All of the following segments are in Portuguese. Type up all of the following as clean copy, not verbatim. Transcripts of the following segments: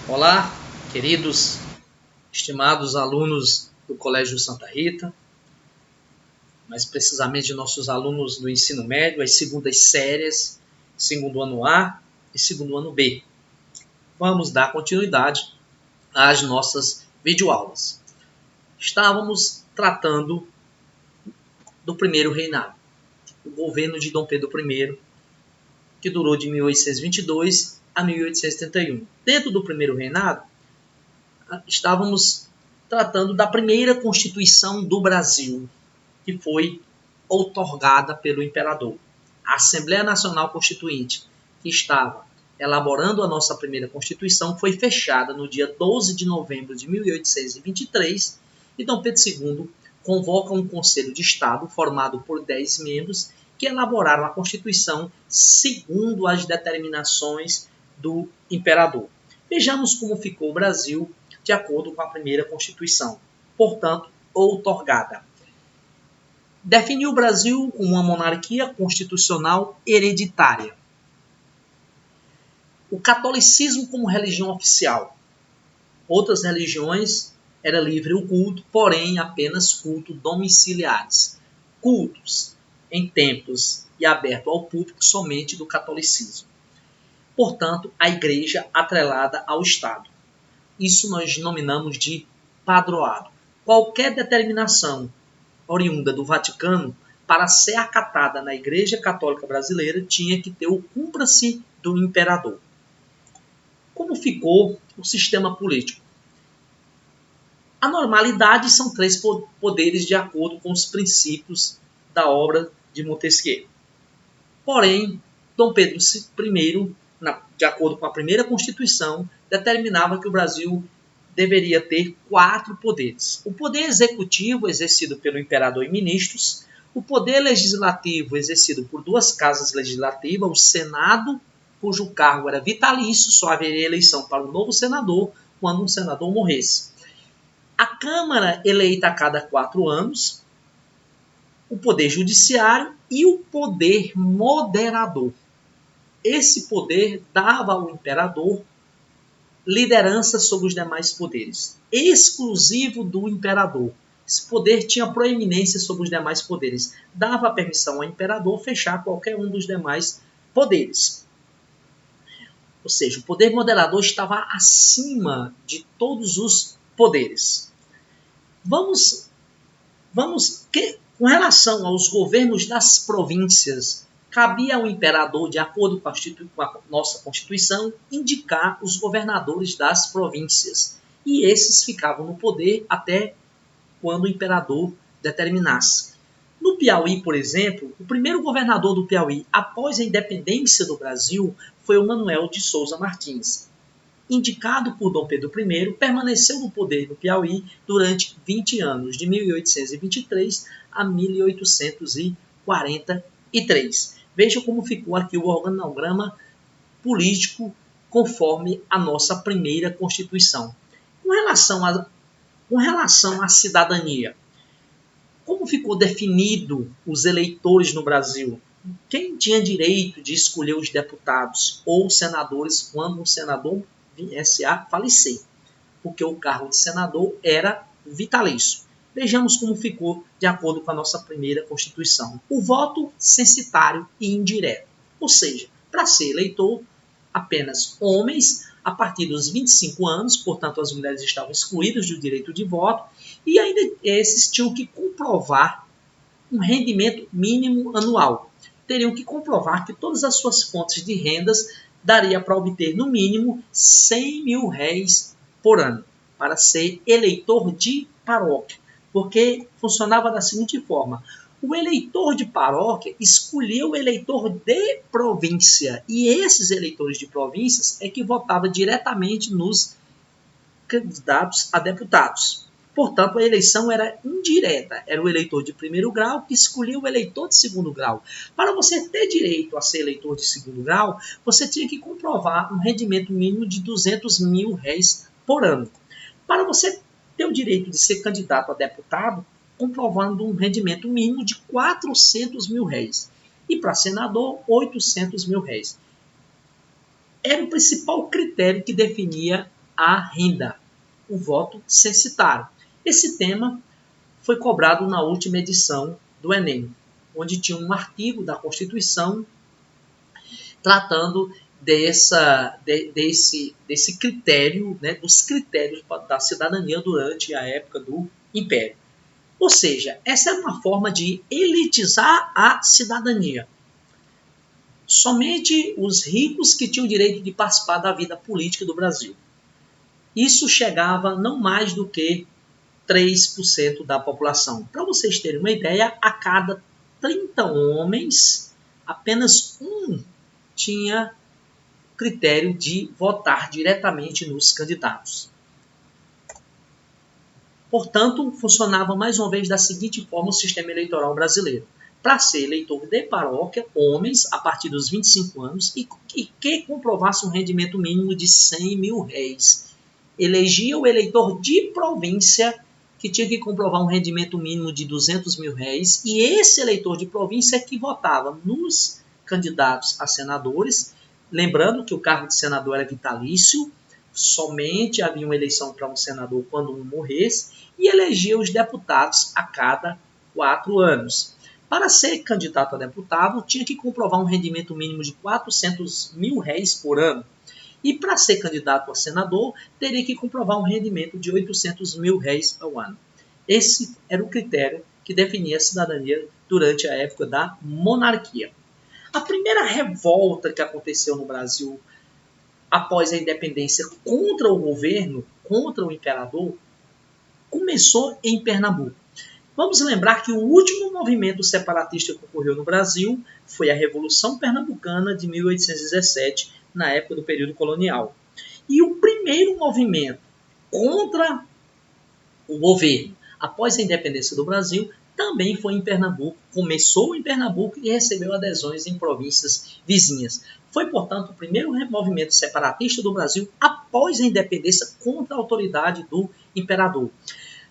Olá, queridos, estimados alunos do Colégio Santa Rita, mais precisamente de nossos alunos do ensino médio, as segundas séries, segundo ano A e segundo ano B. Vamos dar continuidade às nossas videoaulas. Estávamos tratando do primeiro reinado, o governo de Dom Pedro I, que durou de 1822 a 1831. Dentro do primeiro reinado, estávamos tratando da primeira Constituição do Brasil, que foi outorgada pelo imperador. A Assembleia Nacional Constituinte, que estava elaborando a nossa primeira Constituição, foi fechada no dia 12 de novembro de 1823 e Dom Pedro II convoca um Conselho de Estado formado por 10 membros que elaboraram a Constituição segundo as determinações do imperador. Vejamos como ficou o Brasil de acordo com a primeira Constituição, portanto, outorgada. Definiu o Brasil como uma monarquia constitucional hereditária. O catolicismo como religião oficial. Outras religiões era livre o culto, porém apenas culto domiciliares. Cultos em templos e aberto ao público somente do catolicismo. Portanto, a igreja atrelada ao Estado. Isso nós denominamos de padroado. Qualquer determinação oriunda do Vaticano, para ser acatada na Igreja Católica Brasileira, tinha que ter o cumpra-se do imperador. Como ficou o sistema político? A normalidade são 3 poderes de acordo com os princípios da obra de Montesquieu. Porém, Dom Pedro I, de acordo com a primeira Constituição, determinava que o Brasil deveria ter 4 poderes. O poder executivo, exercido pelo imperador e ministros, o poder legislativo, exercido por 2 casas legislativas, o Senado, cujo cargo era vitalício, só haveria eleição para o novo senador quando um senador morresse. A Câmara, eleita a cada 4 anos, o poder judiciário e o poder moderador. Esse poder dava ao imperador liderança sobre os demais poderes, exclusivo do imperador. Esse poder tinha proeminência sobre os demais poderes, dava permissão ao imperador fechar qualquer um dos demais poderes. Ou seja, o poder moderador estava acima de todos os poderes. Com relação aos governos das províncias, cabia ao imperador, de acordo com a nossa Constituição, indicar os governadores das províncias. E esses ficavam no poder até quando o imperador determinasse. No Piauí, por exemplo, o primeiro governador do Piauí, após a independência do Brasil, foi o Manuel de Souza Martins. Indicado por Dom Pedro I, permaneceu no poder do Piauí durante 20 anos, de 1823 a 1843. Veja como ficou aqui o organograma político conforme a nossa primeira Constituição. Com relação à cidadania, como ficou definido os eleitores no Brasil? Quem tinha direito de escolher os deputados ou senadores quando um senador viesse a falecer? Porque o cargo de senador era vitalício. Vejamos como ficou de acordo com a nossa primeira Constituição. O voto censitário e indireto. Ou seja, para ser eleitor, apenas homens a partir dos 25 anos, portanto as mulheres estavam excluídas do direito de voto, e ainda esses tinham que comprovar um rendimento mínimo anual. Teriam que comprovar que todas as suas fontes de rendas daria para obter no mínimo 100 mil réis por ano, para ser eleitor de paróquia. Porque funcionava da seguinte forma: o eleitor de paróquia escolheu o eleitor de província, e esses eleitores de províncias é que votavam diretamente nos candidatos a deputados. Portanto, a eleição era indireta, era o eleitor de primeiro grau que escolhia o eleitor de segundo grau. Para você ter direito a ser eleitor de segundo grau, você tinha que comprovar um rendimento mínimo de 200 mil réis por ano. Para você ter o direito de ser candidato a deputado, comprovando um rendimento mínimo de 400 mil réis. E para senador, 800 mil réis. Era o principal critério que definia à renda, o voto censitário. Esse tema foi cobrado na última edição do Enem, onde tinha um artigo da Constituição tratando desse critério, né, dos critérios da cidadania durante a época do Império. Ou seja, essa é uma forma de elitizar a cidadania. Somente os ricos que tinham o direito de participar da vida política do Brasil. Isso chegava não mais do que 3% da população. Para vocês terem uma ideia, a cada 30 homens, apenas um tinha critério de votar diretamente nos candidatos. Portanto, funcionava mais uma vez da seguinte forma o sistema eleitoral brasileiro. Para ser eleitor de paróquia, homens a partir dos 25 anos e que comprovasse um rendimento mínimo de 100 mil réis. Elegia o eleitor de província, que tinha que comprovar um rendimento mínimo de 200 mil réis, e esse eleitor de província que votava nos candidatos a senadores, lembrando que o cargo de senador era vitalício, somente havia uma eleição para um senador quando um morresse, e elegia os deputados a cada 4 anos. Para ser candidato a deputado, tinha que comprovar um rendimento mínimo de 400 mil réis por ano. E para ser candidato a senador, teria que comprovar um rendimento de 800 mil réis ao ano. Esse era o critério que definia a cidadania durante a época da monarquia. A primeira revolta que aconteceu no Brasil após a independência contra o governo, contra o imperador, começou em Pernambuco. Vamos lembrar que o último movimento separatista que ocorreu no Brasil foi a Revolução Pernambucana de 1817, na época do período colonial. E o primeiro movimento contra o governo após a independência do Brasil também foi em Pernambuco, começou em Pernambuco e recebeu adesões em províncias vizinhas. Foi, portanto, o primeiro movimento separatista do Brasil após a independência contra a autoridade do imperador.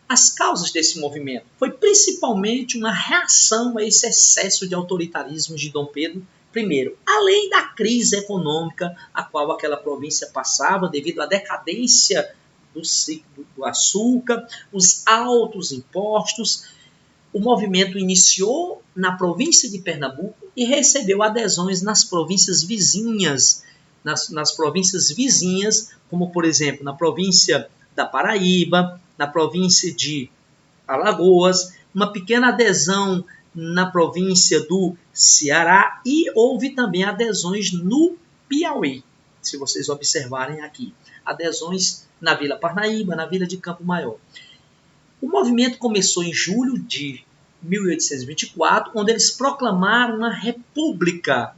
As causas desse movimento foi principalmente uma reação a esse excesso de autoritarismo de Dom Pedro I, além da crise econômica a qual aquela província passava devido à decadência do ciclo do açúcar, os altos impostos. O movimento iniciou na província de Pernambuco e recebeu adesões nas províncias vizinhas, nas províncias vizinhas, como por exemplo na província da Paraíba, na província de Alagoas, uma pequena adesão na província do Ceará e houve também adesões no Piauí, se vocês observarem aqui. Adesões na Vila Parnaíba, na Vila de Campo Maior. O movimento começou em julho de 1824, onde eles proclamaram uma república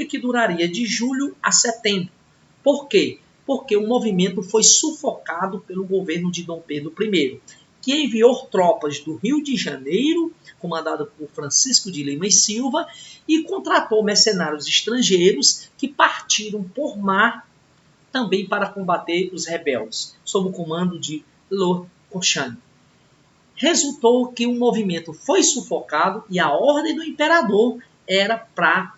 que duraria de julho a setembro. Por quê? Porque o movimento foi sufocado pelo governo de Dom Pedro I, que enviou tropas do Rio de Janeiro, comandado por Francisco de Lima e Silva, e contratou mercenários estrangeiros que partiram por mar também para combater os rebeldes, sob o comando de Lord Cochrane. Resultou que o movimento foi sufocado e a ordem do imperador era para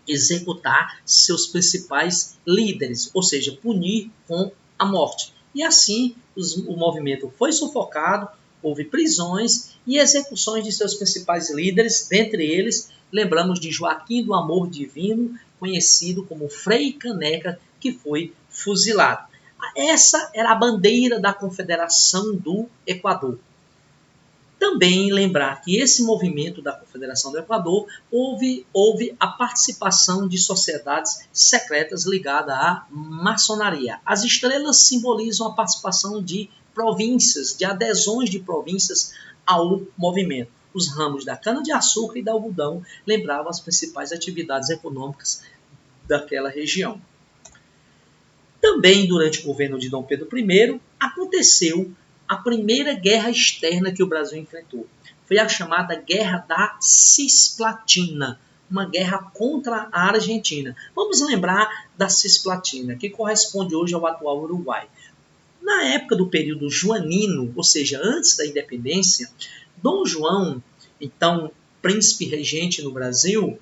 executar seus principais líderes, ou seja, punir com a morte. E assim o movimento foi sufocado, houve prisões e execuções de seus principais líderes, dentre eles, lembramos de Joaquim do Amor Divino, conhecido como Frei Caneca, que foi fuzilado. Essa era a bandeira da Confederação do Equador. Também lembrar que esse movimento da Confederação do Equador houve a participação de sociedades secretas ligadas à maçonaria. As estrelas simbolizam a participação de províncias, de adesões de províncias ao movimento. Os ramos da cana-de-açúcar e da algodão lembravam as principais atividades econômicas daquela região. Também durante o governo de Dom Pedro I aconteceu a primeira guerra externa que o Brasil enfrentou. Foi a chamada Guerra da Cisplatina, uma guerra contra a Argentina. Vamos lembrar da Cisplatina, que corresponde hoje ao atual Uruguai. Na época do período joanino, ou seja, antes da independência, Dom João, então príncipe regente no Brasil,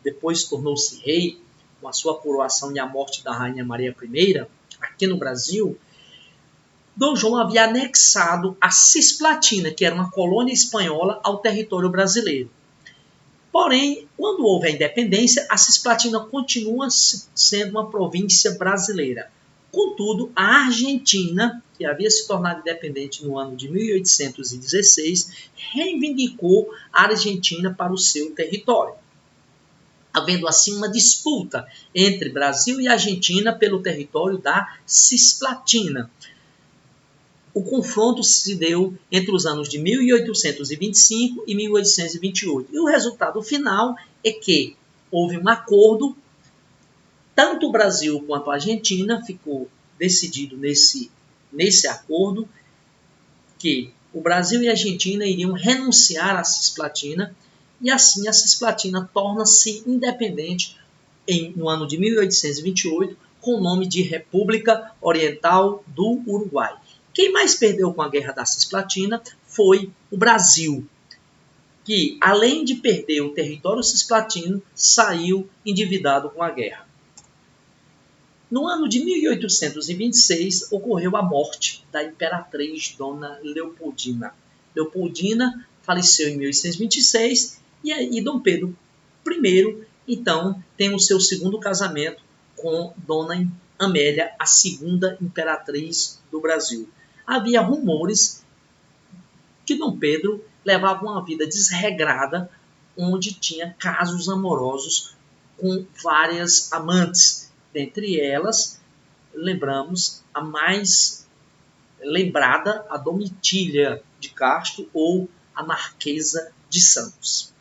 depois tornou-se rei, com a sua coroação e a morte da Rainha Maria I, aqui no Brasil, Dom João havia anexado a Cisplatina, que era uma colônia espanhola, ao território brasileiro. Porém, quando houve a independência, a Cisplatina continua sendo uma província brasileira. Contudo, a Argentina, que havia se tornado independente no ano de 1816, reivindicou a Argentina para o seu território, havendo assim uma disputa entre Brasil e Argentina pelo território da Cisplatina. O confronto se deu entre os anos de 1825 e 1828. E o resultado final é que houve um acordo, tanto o Brasil quanto a Argentina ficou decidido nesse acordo que o Brasil e a Argentina iriam renunciar à Cisplatina e assim a Cisplatina torna-se independente no ano de 1828 com o nome de República Oriental do Uruguai. Quem mais perdeu com a Guerra da Cisplatina foi o Brasil, que, além de perder o território cisplatino, saiu endividado com a guerra. No ano de 1826, ocorreu a morte da imperatriz Dona Leopoldina. Leopoldina faleceu em 1826 e Dom Pedro I, então, tem o seu segundo casamento com Dona Amélia, a segunda imperatriz do Brasil. Havia rumores que Dom Pedro levava uma vida desregrada, onde tinha casos amorosos com várias amantes. Dentre elas, lembramos a mais lembrada, a Domitília de Castro ou a Marquesa de Santos.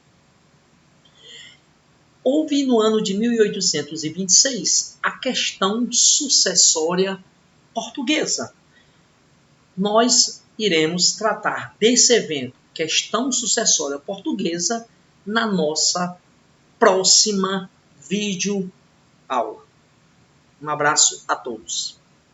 Houve no ano de 1826 a questão sucessória portuguesa. Nós iremos tratar desse evento, questão sucessória portuguesa, na nossa próxima vídeo aula. Um abraço a todos.